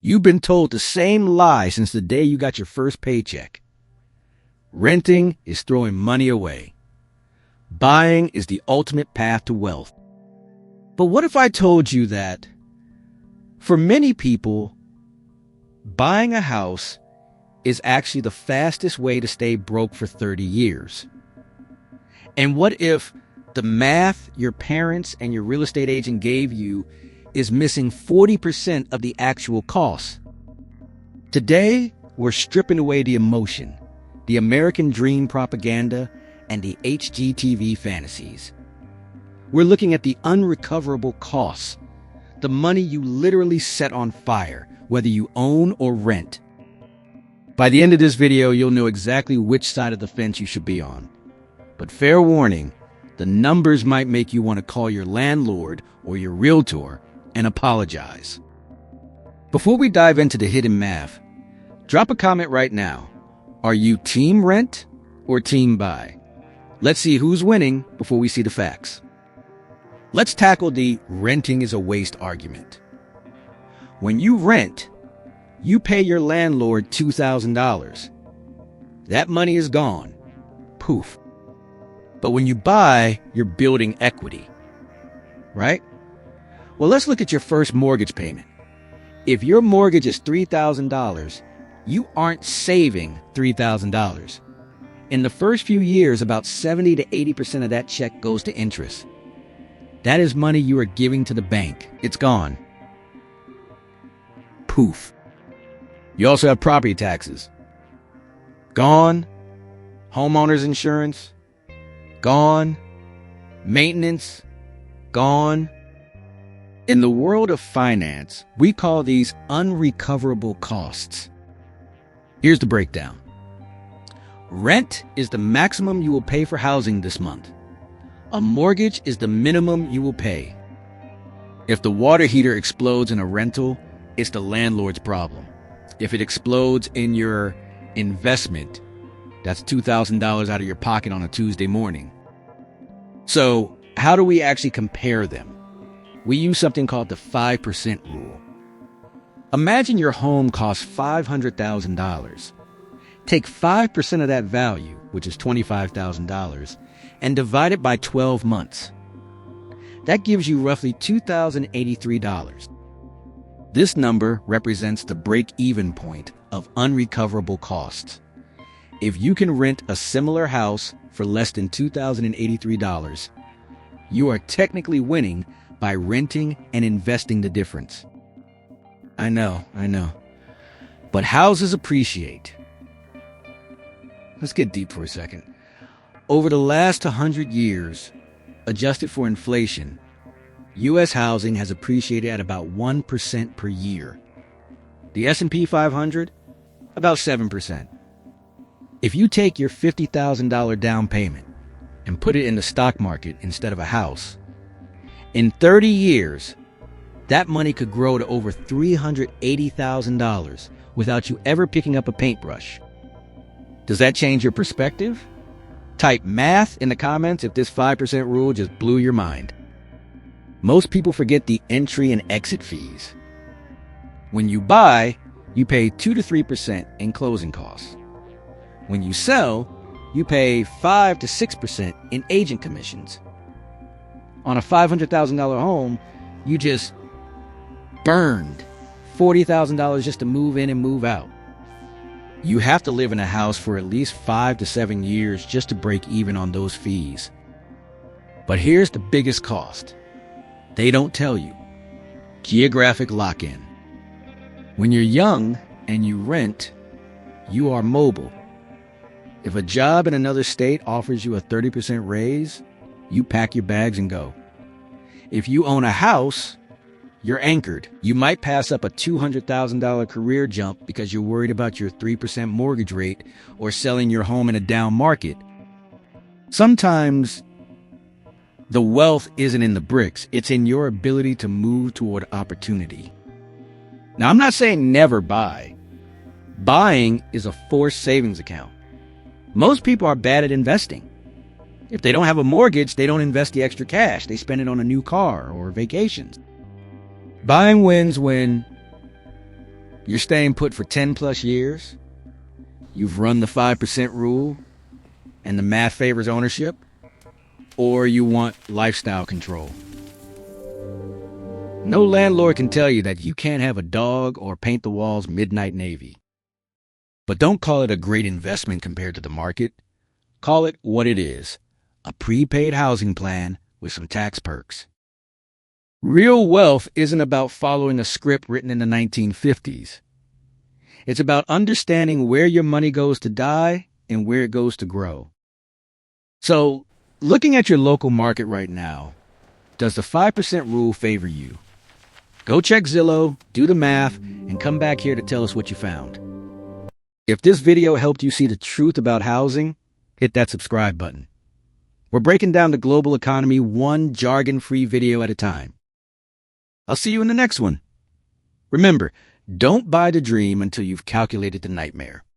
You've been told the same lie since the day you got your first paycheck. Renting is throwing money away. Buying is the ultimate path to wealth. But what if I told you that, for many people, buying a house is actually the fastest way to stay broke for 30 years? And what if the math your parents and your real estate agent gave you is missing 40% of the actual cost? Today, we're stripping away the emotion, the American dream propaganda, and the HGTV fantasies. We're looking at the unrecoverable costs, the money you literally set on fire, whether you own or rent. By the end of this video, you'll know exactly which side of the fence you should be on. But fair warning, the numbers might make you want to call your landlord or your realtor and apologize. Before we dive into the hidden math, drop a comment right now. Are you team rent or team buy? Let's see who's winning before we see the facts. Let's tackle the renting is a waste argument. When you rent, you pay your landlord $2,000. That money is gone. Poof. But when you buy, you're building equity, right? Well, let's look at your first mortgage payment. If your mortgage is $3,000, you aren't saving $3,000. In the first few years, about 70 to 80% of that check goes to interest. That is money you are giving to the bank. It's gone. Poof. You also have property taxes. Gone. Homeowners insurance. Gone. Maintenance. Gone. In the world of finance, we call these unrecoverable costs. Here's the breakdown. Rent is the maximum you will pay for housing this month. A mortgage is the minimum you will pay. If the water heater explodes in a rental, it's the landlord's problem. If it explodes in your investment, that's $2,000 out of your pocket on a Tuesday morning. So how do we actually compare them? We use something called the 5% rule. Imagine your home costs $500,000. Take 5% of that value, which is $25,000, and divide it by 12 months. That gives you roughly $2,083. This number represents the break-even point of unrecoverable costs. If you can rent a similar house for less than $2,083, you are technically winning by renting and investing the difference. I know. But houses appreciate. Let's get deep for a second. Over the last 100 years, adjusted for inflation, U.S. housing has appreciated at about 1% per year. The S&P 500, about 7%. If you take your $50,000 down payment and put it in the stock market instead of a house, in 30 years, that money could grow to over $380,000 without you ever picking up a paintbrush. Does that change your perspective? Type math in the comments if this 5% rule just blew your mind. Most people forget the entry and exit fees. When you buy, you pay 2 to 3% in closing costs. When you sell, you pay 5 to 6% in agent commissions. On a $500,000 home, you just burned $40,000 just to move in and move out. You have to live in a house for at least 5 to 7 years just to break even on those fees. But here's the biggest cost. They don't tell you. Geographic lock-in. When you're young and you rent, you are mobile. If a job in another state offers you a 30% raise, you pack your bags and go. If you own a house, you're anchored. You might pass up a $200,000 career jump because you're worried about your 3% mortgage rate or selling your home in a down market. Sometimes the wealth isn't in the bricks. It's in your ability to move toward opportunity. Now, I'm not saying never buy. Buying is a forced savings account. Most people are bad at investing. If they don't have a mortgage, they don't invest the extra cash. They spend it on a new car or vacations. Buying wins when You're staying put for 10 plus years? You've run the 5% rule and the math favors ownership? Or you want lifestyle control? No landlord can tell you that you can't have a dog or paint the walls midnight navy. But don't call it a great investment compared to the market. Call it what it is, a prepaid housing plan with some tax perks. Real wealth isn't about following a script written in the 1950s. It's about understanding where your money goes to die and where it goes to grow. So, looking at your local market right now, does the 5% rule favor you? Go check Zillow, do the math, and come back here to tell us what you found. If this video helped you see the truth about housing, hit that subscribe button. We're breaking down the global economy one jargon-free video at a time. I'll see you in the next one. Remember, don't buy the dream until you've calculated the nightmare.